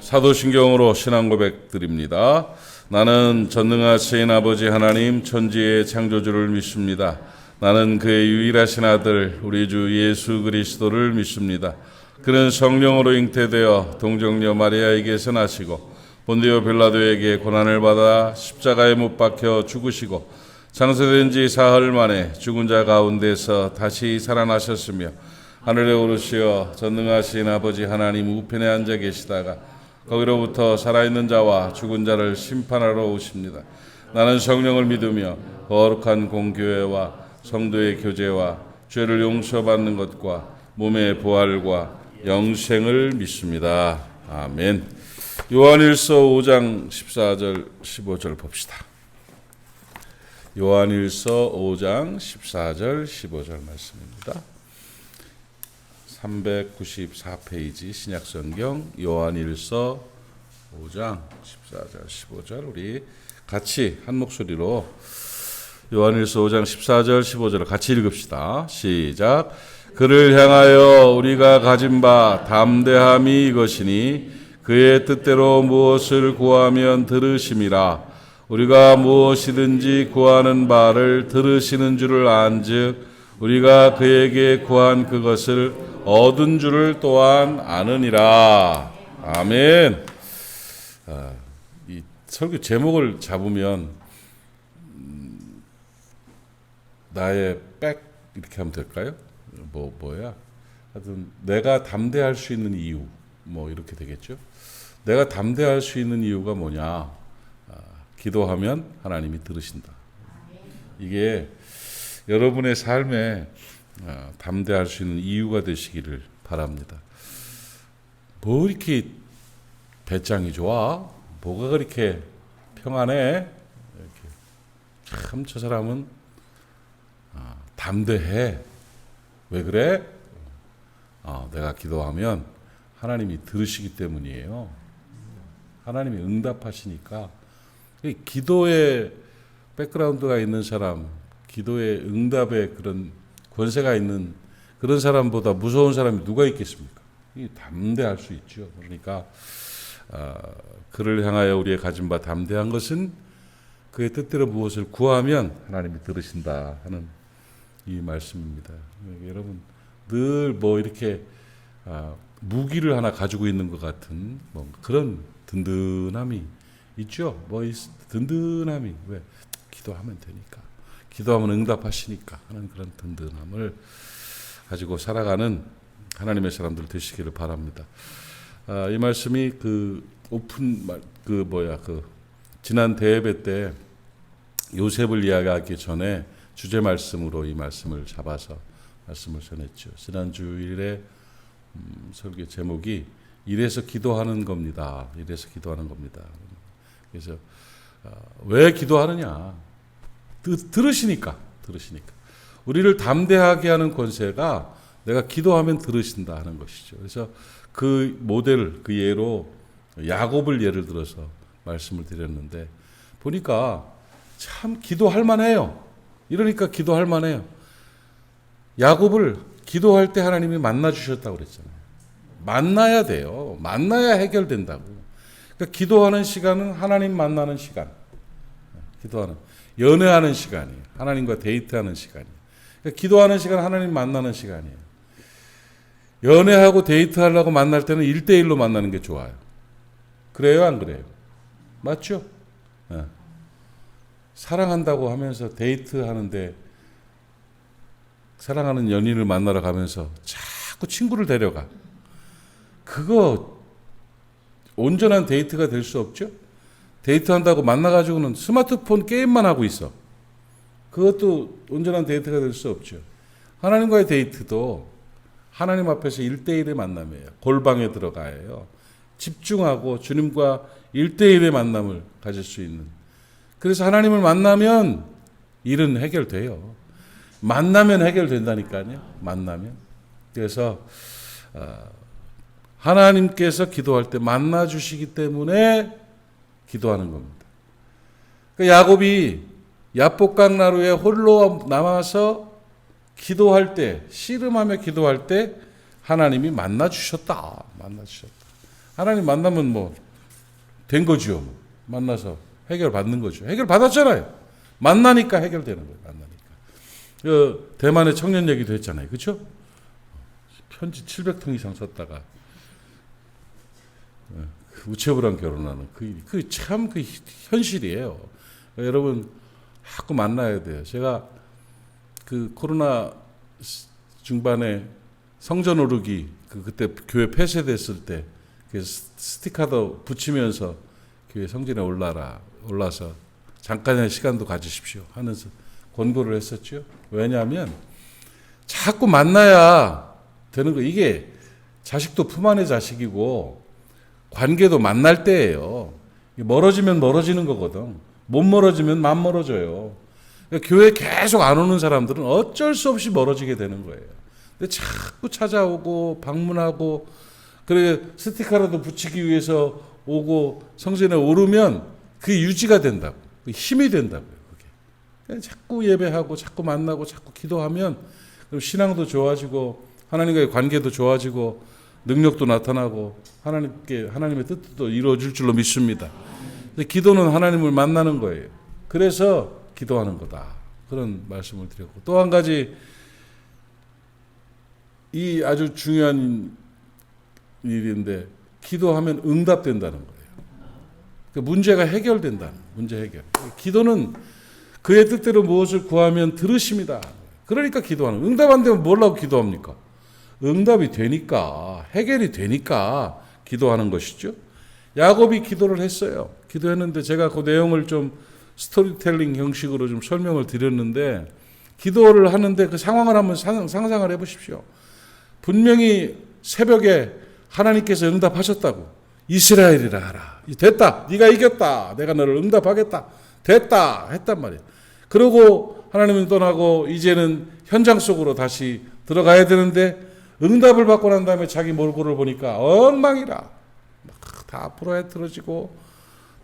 사도신경으로 신앙 고백 드립니다. 나는 전능하신 아버지 하나님 천지의 창조주를 믿습니다. 나는 그의 유일하신 아들 우리 주 예수 그리스도를 믿습니다. 그는 성령으로 잉태되어 동정녀 마리아에게서 나시고 본디오 빌라도에게 고난을 받아 십자가에 못 박혀 죽으시고 장사된 지 사흘 만에 죽은 자 가운데서 다시 살아나셨으며 하늘에 오르시어 전능하신 아버지 하나님 우편에 앉아 계시다가 거기로부터 살아있는 자와 죽은 자를 심판하러 오십니다. 나는 성령을 믿으며 거룩한 공교회와 성도의 교제와 죄를 용서받는 것과 몸의 부활과 영생을 믿습니다. 아멘. 요한일서 5장 14절 15절 봅시다. 요한일서 5장 14절 15절 말씀입니다. 394페이지 신약성경 요한일서 5장 14절 15절 우리 같이 한 목소리로 요한일서 5장 14절 15절을 같이 읽읍시다. 시작. 그를 향하여 우리가 가진 바 담대함이 이것이니 그의 뜻대로 무엇을 구하면 들으심이라. 우리가 무엇이든지 구하는 바를 들으시는 줄을 안즉 우리가 그에게 구한 그것을 얻은 줄을 또한 아느니라. 아멘. 이 설교 제목을 잡으면 나의 백 이렇게 하면 될까요? 뭐야? 하여튼 내가 담대할 수 있는 이유 뭐 이렇게 되겠죠. 내가 담대할 수 있는 이유가 뭐냐? 기도하면 하나님이 들으신다. 이게 여러분의 삶에 담대할 수 있는 이유가 되시기를 바랍니다. 뭐 이렇게 배짱이 좋아? 뭐가 그렇게 평안해? 참 저 사람은 담대해. 왜 그래? 내가 기도하면 하나님이 들으시기 때문이에요. 하나님이 응답하시니까. 기도의 백그라운드가 있는 사람, 기도의 응답에 그런 권세가 있는 그런 사람보다 무서운 사람이 누가 있겠습니까? 담대할 수 있죠. 그러니까 그를 향하여 우리의 가진 바 담대한 것은 그의 뜻대로 무엇을 구하면 하나님이 들으신다 하는 이 말씀입니다. 여러분 늘 뭐 이렇게 무기를 하나 가지고 있는 것 같은 뭐 그런 든든함이 있죠. 뭐 든든함이 왜 기도하면 되니까, 기도하면 응답하시니까 하는 그런 든든함을 가지고 살아가는 하나님의 사람들 되시기를 바랍니다. 이 말씀이 지난 대예배 때 요셉을 이야기하기 전에 주제 말씀으로 이 말씀을 잡아서 말씀을 전했죠. 지난 주일에 설교 제목이 이래서 기도하는 겁니다. 이래서 기도하는 겁니다. 그래서 왜 기도하느냐? 들으시니까. 우리를 담대하게 하는 권세가 내가 기도하면 들으신다 하는 것이죠. 그래서 그 모델, 그 예로 야곱을 예를 들어서 말씀을 드렸는데 보니까 참 기도할 만해요. 이러니까 기도할 만해요. 야곱을 기도할 때 하나님이 만나 주셨다고 그랬잖아요. 만나야 돼요. 만나야 해결된다고. 그러니까 기도하는 시간은 하나님 만나는 시간. 기도하는, 연애하는 시간이에요. 하나님과 데이트하는 시간이에요. 그러니까 기도하는 시간 하나님 만나는 시간이에요. 연애하고 데이트하려고 만날 때는 1대1로 만나는 게 좋아요. 그래요, 안 그래요? 맞죠? 네. 사랑한다고 하면서 데이트하는데 사랑하는 연인을 만나러 가면서 자꾸 친구를 데려가. 그거 온전한 데이트가 될 수 없죠? 데이트한다고 만나가지고는 스마트폰 게임만 하고 있어. 그것도 온전한 데이트가 될 수 없죠. 하나님과의 데이트도 하나님 앞에서 1대1의 만남이에요. 골방에 들어가요. 집중하고 주님과 1대1의 만남을 가질 수 있는. 그래서 하나님을 만나면 일은 해결돼요. 만나면 해결된다니까요. 만나면. 그래서 하나님께서 기도할 때 만나주시기 때문에 기도하는 겁니다. 그러니까 야곱이 야복강 나루에 홀로 남아서 기도할 때, 씨름하며 기도할 때 하나님이 만나주셨다. 하나님 만나면 뭐 된 거지요. 뭐. 만나서 해결 받는 거죠. 해결 받았잖아요. 만나니까 해결되는 거예요. 만나니까. 그 대만의 청년 얘기도 했잖아요. 그렇죠? 편지 700통 이상 썼다가 우체부랑 결혼하는 그 참 그 현실이에요. 여러분 자꾸 만나야 돼요. 제가 그 코로나 중반에 성전 오르기 그때 교회 폐쇄됐을 때 그 스티커도 붙이면서 교회 성전에 올라서 잠깐의 시간도 가지십시오 하면서 권고를 했었죠. 왜냐하면 자꾸 만나야 되는 거. 이게 자식도 품 안의 자식이고 관계도 만날 때예요. 멀어지면 멀어지는 거거든. 못 멀어지면 맘 멀어져요. 그러니까 교회 계속 안 오는 사람들은 어쩔 수 없이 멀어지게 되는 거예요. 근데 자꾸 찾아오고 방문하고 그래 스티커라도 붙이기 위해서 오고 성전에 오르면 그게 유지가 된다고. 힘이 된다고요. 그게. 자꾸 예배하고 자꾸 만나고 자꾸 기도하면 그럼 신앙도 좋아지고 하나님과의 관계도 좋아지고 능력도 나타나고 하나님의 뜻도 이루어질 줄로 믿습니다. 기도는 하나님을 만나는 거예요. 그래서 기도하는 거다. 그런 말씀을 드렸고 또 한 가지 이 아주 중요한 일인데 기도하면 응답된다는 거예요. 그 문제가 해결된다는 거예요. 문제 해결. 기도는 그의 뜻대로 무엇을 구하면 들으십니다. 그러니까 기도하는 거예요. 응답 안 되면 뭐라고 기도합니까? 응답이 되니까 해결이 되니까 기도하는 것이죠. 야곱이 기도를 했어요. 기도했는데 제가 그 내용을 좀 스토리텔링 형식으로 좀 설명을 드렸는데 기도를 하는데 그 상황을 한번 상상을 해보십시오. 분명히 새벽에 하나님께서 응답하셨다고. 이스라엘이라 하라. 됐다. 네가 이겼다. 내가 너를 응답하겠다. 됐다. 했단 말이에요. 그러고 하나님은 떠나고 이제는 현장 속으로 다시 들어가야 되는데 응답을 받고 난 다음에 자기 몰골을 보니까 엉망이라. 다 부러뜨러지고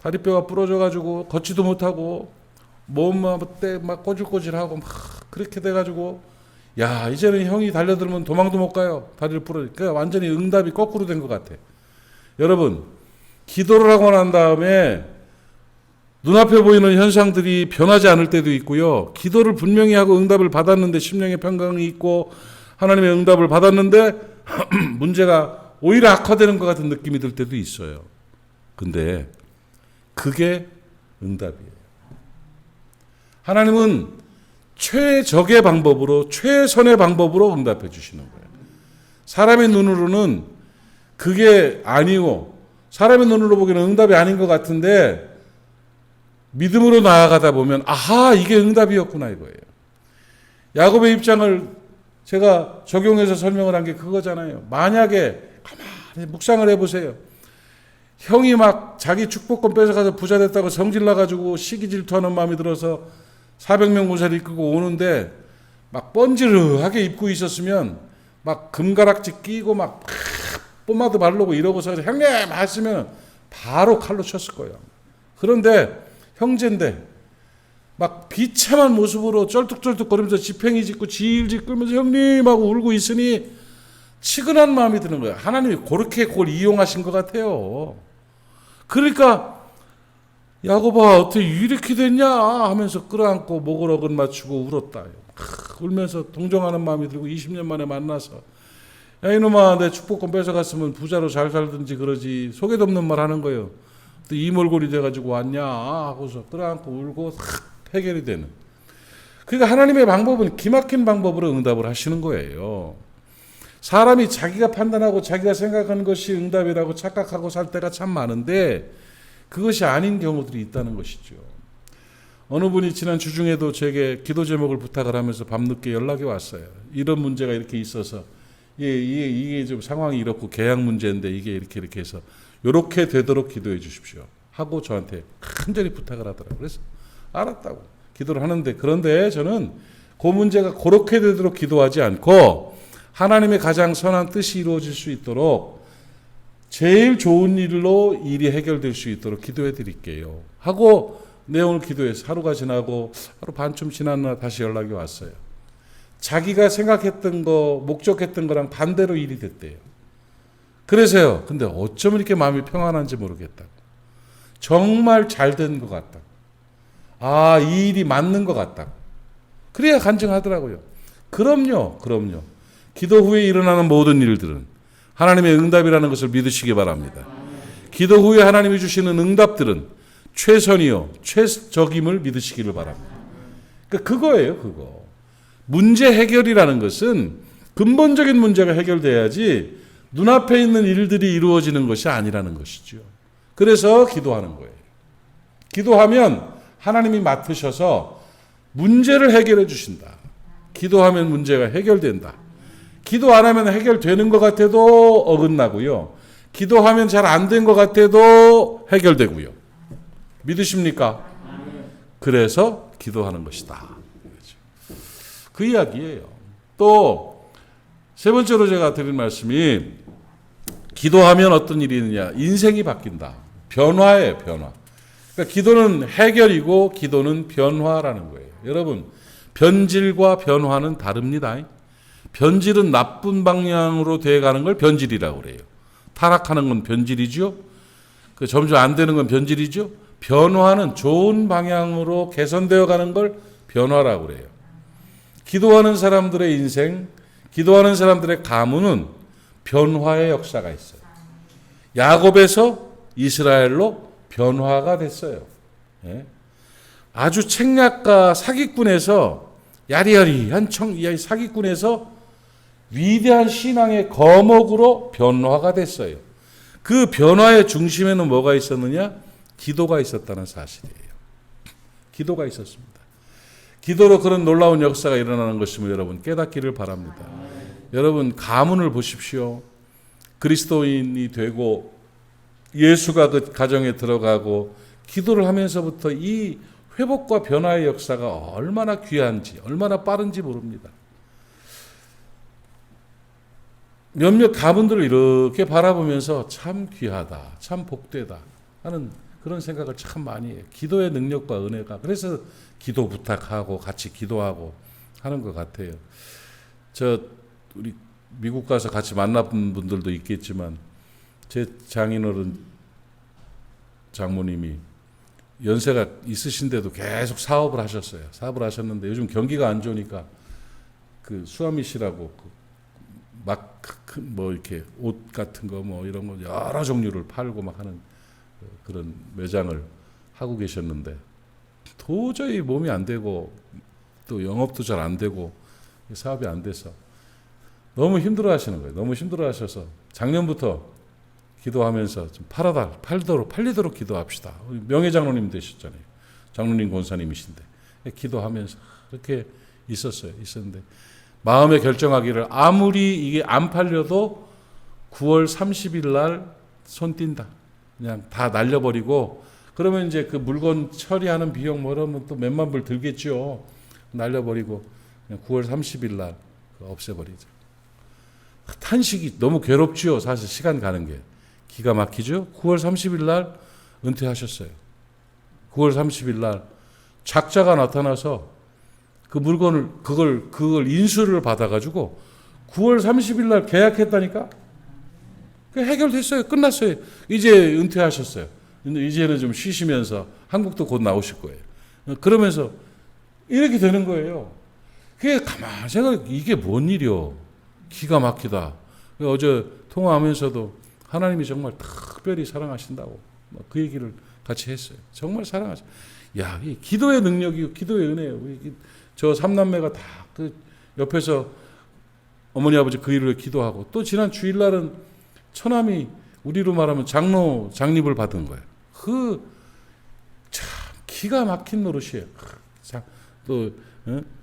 다리뼈가 부러져가지고 걷지도 못하고 몸만 막 꼬질꼬질하고 막 그렇게 돼가지고 야 이제는 형이 달려들면 도망도 못 가요. 다리를 부러지니까 완전히 응답이 거꾸로 된 것 같아. 여러분 기도를 하고 난 다음에 눈앞에 보이는 현상들이 변하지 않을 때도 있고요. 기도를 분명히 하고 응답을 받았는데 심령의 평강이 있고 하나님의 응답을 받았는데 문제가 오히려 악화되는 것 같은 느낌이 들 때도 있어요. 근데 그게 응답이에요. 하나님은 최적의 방법으로 최선의 방법으로 응답해 주시는 거예요. 사람의 눈으로는 그게 아니고 사람의 눈으로 보기에는 응답이 아닌 것 같은데 믿음으로 나아가다 보면 아하 이게 응답이었구나 이거예요. 야곱의 입장을 제가 적용해서 설명을 한 게 그거잖아요. 만약에 가만히 묵상을 해보세요. 형이 막 자기 축복권 뺏어가서 부자 됐다고 성질나가지고 시기 질투하는 마음이 들어서 400명 모자를 이끌고 오는데 막 번지르하게 입고 있었으면 막 금가락지 끼고 막 뽀마드 바르고 이러고서 형님 하시면 바로 칼로 쳤을 거예요. 그런데 형제인데 막 비참한 모습으로 쩔뚝쩔뚝거리면서 지팽이 짚고 질질 끌면서 형님 하고 울고 있으니 치근한 마음이 드는 거예요. 하나님이 그렇게 그걸 이용하신 것 같아요. 그러니까 야곱아 어떻게 이렇게 됐냐 하면서 끌어안고 목을 어긋 맞추고 울었다. 울면서 동정하는 마음이 들고 20년 만에 만나서 야 이놈아 내 축복권 뺏어갔으면 부자로 잘 살든지 그러지 속에도 없는 말 하는 거예요. 또 이몰골이 돼가지고 왔냐 하고서 끌어안고 울고 해결이 되는. 그러니까 하나님의 방법은 기막힌 방법으로 응답을 하시는 거예요. 사람이 자기가 판단하고 자기가 생각하는 것이 응답이라고 착각하고 살 때가 참 많은데 그것이 아닌 경우들이 있다는 것이죠. 어느 분이 지난 주중에도 제게 기도 제목을 부탁을 하면서 밤늦게 연락이 왔어요. 이런 문제가 이렇게 있어서 이게 좀 상황이 이렇고 계약 문제인데 이게 이렇게 해서 이렇게 되도록 기도해 주십시오 하고 저한테 간절히 부탁을 하더라고요. 그래서 알았다고 기도를 하는데 그런데 저는 그 문제가 그렇게 되도록 기도하지 않고 하나님의 가장 선한 뜻이 이루어질 수 있도록 제일 좋은 일로 일이 해결될 수 있도록 기도해 드릴게요 하고 내용을 기도해서 하루가 지나고 하루 반쯤 지난 날 다시 연락이 왔어요. 자기가 생각했던 거 목적했던 거랑 반대로 일이 됐대요. 그래서요. 근데 어쩜 이렇게 마음이 평안한지 모르겠다고. 정말 잘 된 것 같다고. 아, 이 일이 맞는 것 같다고. 그래야 간증하더라고요. 그럼요. 기도 후에 일어나는 모든 일들은 하나님의 응답이라는 것을 믿으시기 바랍니다. 기도 후에 하나님이 주시는 응답들은 최선이요, 최적임을 믿으시기를 바랍니다. 그거예요, 그거. 문제 해결이라는 것은 근본적인 문제가 해결돼야지 눈앞에 있는 일들이 이루어지는 것이 아니라는 것이죠. 그래서 기도하는 거예요. 기도하면 하나님이 맡으셔서 문제를 해결해 주신다. 기도하면 문제가 해결된다. 기도 안 하면 해결되는 것 같아도 어긋나고요. 기도하면 잘 안 된 것 같아도 해결되고요. 믿으십니까? 그래서 기도하는 것이다. 그 이야기예요. 또 세 번째로 제가 드린 말씀이 기도하면 어떤 일이 있느냐. 인생이 바뀐다. 변화예요. 변화. 그러니까 기도는 해결이고 기도는 변화라는 거예요. 여러분, 변질과 변화는 다릅니다. 변질은 나쁜 방향으로 돼가는 걸 변질이라고 그래요. 타락하는 건 변질이죠. 점점 안 되는 건 변질이죠. 변화는 좋은 방향으로 개선되어 가는 걸 변화라고 그래요. 기도하는 사람들의 인생, 기도하는 사람들의 가문은 변화의 역사가 있어요. 야곱에서 이스라엘로 변화가 됐어요. 예? 아주 책략가 사기꾼에서 야리야리한 사기꾼에서 위대한 신앙의 거목으로 변화가 됐어요. 그 변화의 중심에는 뭐가 있었느냐? 기도가 있었다는 사실이에요. 기도가 있었습니다. 기도로 그런 놀라운 역사가 일어나는 것임을 여러분 깨닫기를 바랍니다. 여러분 가문을 보십시오. 그리스도인이 되고 예수가 그 가정에 들어가고 기도를 하면서부터 이 회복과 변화의 역사가 얼마나 귀한지 얼마나 빠른지 모릅니다. 몇몇 가문들을 이렇게 바라보면서 참 귀하다, 참 복되다 하는 그런 생각을 참 많이 해요. 기도의 능력과 은혜가. 그래서 기도 부탁하고 같이 기도하고 하는 것 같아요. 우리 미국 가서 같이 만나본 분들도 있겠지만 제 장인어른 장모님이 연세가 있으신데도 계속 사업을 하셨어요. 사업을 하셨는데 요즘 경기가 안 좋으니까 그 수아미 씨라고 막 뭐 이렇게 옷 같은 거 뭐 이런 거 여러 종류를 팔고 막 하는 그런 매장을 하고 계셨는데 도저히 몸이 안 되고 또 영업도 잘 안 되고 사업이 안 돼서 너무 힘들어 하시는 거예요. 너무 힘들어 하셔서 작년부터 기도하면서 좀 팔리도록 기도합시다. 명예장로님 되셨잖아요. 장로님 권사님이신데 기도하면서 그렇게 있었는데 마음에 결정하기를 아무리 이게 안 팔려도 9월 30일 날 손 띈다. 그냥 다 날려버리고 그러면 이제 그 물건 처리하는 비용 뭐라면 또 몇만 불 들겠죠. 날려버리고 그냥 9월 30일 날 없애버리자. 탄식이 너무 괴롭지요. 사실 시간 가는 게. 기가 막히죠. 9월 30일 날 은퇴하셨어요. 9월 30일 날 작자가 나타나서 그 물건을 그걸 인수를 받아가지고 9월 30일 날 계약했다니까. 해결됐어요. 끝났어요. 이제 은퇴하셨어요. 이제는 좀 쉬시면서 한국도 곧 나오실 거예요. 그러면서 이렇게 되는 거예요. 그게 가만히 생각해 이게 뭔 일이요? 기가 막히다. 어제 통화하면서도 하나님이 정말 특별히 사랑하신다고 그 얘기를 같이 했어요. 정말 사랑하셔. 야, 이 기도의 능력이고 기도의 은혜예요. 저 삼남매가 다 그 옆에서 어머니 아버지 그 일을 기도하고 또 지난 주일날은 처남이 우리로 말하면 장립을 받은 거예요. 참 기가 막힌 노릇이에요. 또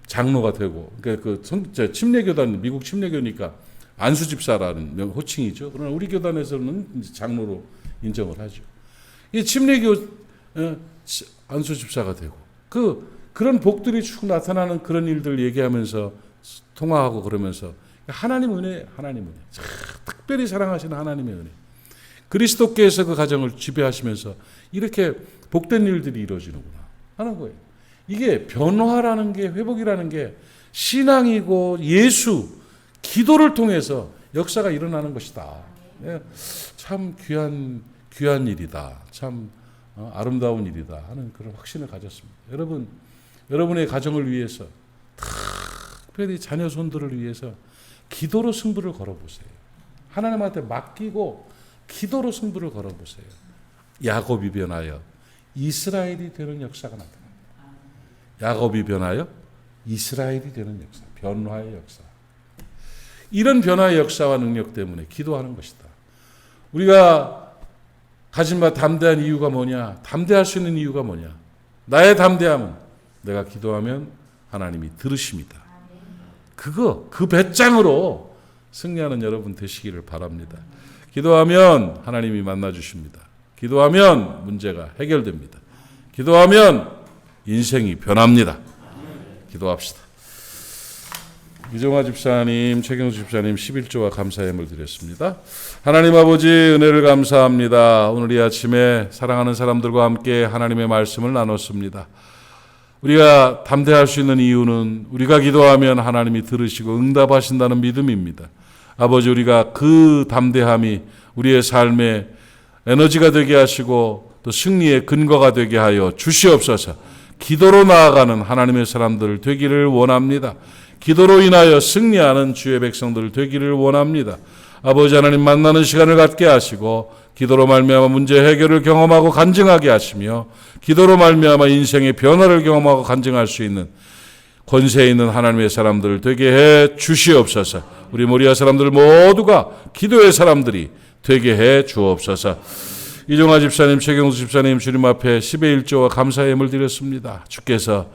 장로가 되고 그러니까 침례교단 미국 침례교니까 안수집사라는 호칭이죠. 그러나 우리 교단에서는 이제 장로로 인정을 하죠. 이 침례교 안수집사가 되고 그런 복들이 쭉 나타나는 그런 일들 얘기하면서 통화하고 그러면서 하나님 은혜. 특별히 사랑하시는 하나님의 은혜. 그리스도께서 그 가정을 지배하시면서 이렇게 복된 일들이 이루어지는구나 하는 거예요. 이게 변화라는 게 회복이라는 게 신앙이고 예수, 기도를 통해서 역사가 일어나는 것이다 예, 참 귀한 일이다. 참 아름다운 일이다 하는 그런 확신을 가졌습니다. 여러분, 여러분의 가정을 위해서, 특별히 자녀 손들을 위해서 기도로 승부를 걸어보세요. 하나님한테 맡기고 기도로 승부를 걸어보세요. 야곱이 변하여 이스라엘이 되는 역사가 나타납니다. 야곱이 변하여 이스라엘이 되는 역사, 변화의 역사. 이런 변화의 역사와 능력 때문에 기도하는 것이다. 우리가 가진 바 담대한 이유가 뭐냐? 담대할 수 있는 이유가 뭐냐? 나의 담대함은 내가 기도하면 하나님이 들으십니다. 그 배짱으로 승리하는 여러분 되시기를 바랍니다. 기도하면 하나님이 만나주십니다. 기도하면 문제가 해결됩니다. 기도하면 인생이 변합니다. 기도합시다. 유정화 집사님, 최경수 집사님 11조와 감사의 예물 드렸습니다. 하나님 아버지 은혜를 감사합니다. 오늘 이 아침에 사랑하는 사람들과 함께 하나님의 말씀을 나눴습니다. 우리가 담대할 수 있는 이유는 우리가 기도하면 하나님이 들으시고 응답하신다는 믿음입니다. 아버지, 우리가 그 담대함이 우리의 삶에 에너지가 되게 하시고 또 승리의 근거가 되게 하여 주시옵소서. 기도로 나아가는 하나님의 사람들 되기를 원합니다. 기도로 인하여 승리하는 주의 백성들 되기를 원합니다. 아버지 하나님, 만나는 시간을 갖게 하시고 기도로 말미암아 문제 해결을 경험하고 간증하게 하시며 기도로 말미암아 인생의 변화를 경험하고 간증할 수 있는 권세 있는 하나님의 사람들 되게 해 주시옵소서. 우리 모리아 사람들 모두가 기도의 사람들이 되게 해 주옵소서. 이종화 집사님, 최경수 집사님 주님 앞에 10의 1조와 감사의 예물 드렸습니다. 주께서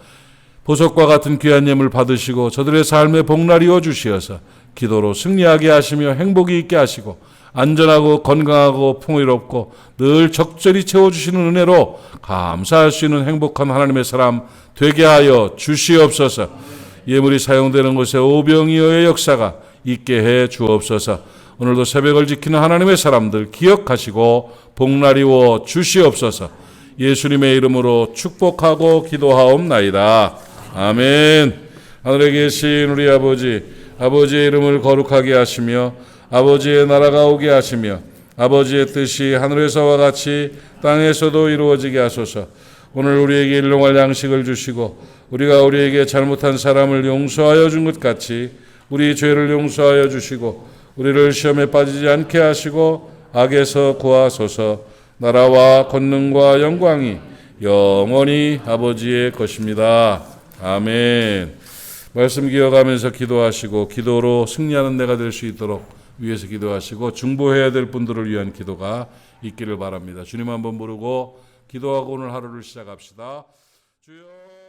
보석과 같은 귀한 예물 받으시고 저들의 삶에 복날이어 주시어서 기도로 승리하게 하시며 행복이 있게 하시고 안전하고 건강하고 풍요롭고 늘 적절히 채워주시는 은혜로 감사할 수 있는 행복한 하나님의 사람 되게 하여 주시옵소서. 예물이 사용되는 곳에 오병이어의 역사가 있게 해 주옵소서. 오늘도 새벽을 지키는 하나님의 사람들 기억하시고 복날이워 주시옵소서. 예수님의 이름으로 축복하고 기도하옵나이다. 아멘. 하늘에 계신 우리 아버지, 아버지의 이름을 거룩하게 하시며 아버지의 나라가 오게 하시며 아버지의 뜻이 하늘에서와 같이 땅에서도 이루어지게 하소서. 오늘 우리에게 일용할 양식을 주시고 우리가 우리에게 잘못한 사람을 용서하여 준 것 같이 우리 죄를 용서하여 주시고 우리를 시험에 빠지지 않게 하시고 악에서 구하소서. 나라와 권능과 영광이 영원히 아버지의 것입니다. 아멘. 말씀 기억하면서 기도하시고 기도로 승리하는 내가 될 수 있도록 위에서 기도하시고 중보해야 될 분들을 위한 기도가 있기를 바랍니다. 주님 한번 부르고 기도하고 오늘 하루를 시작합시다. 주여.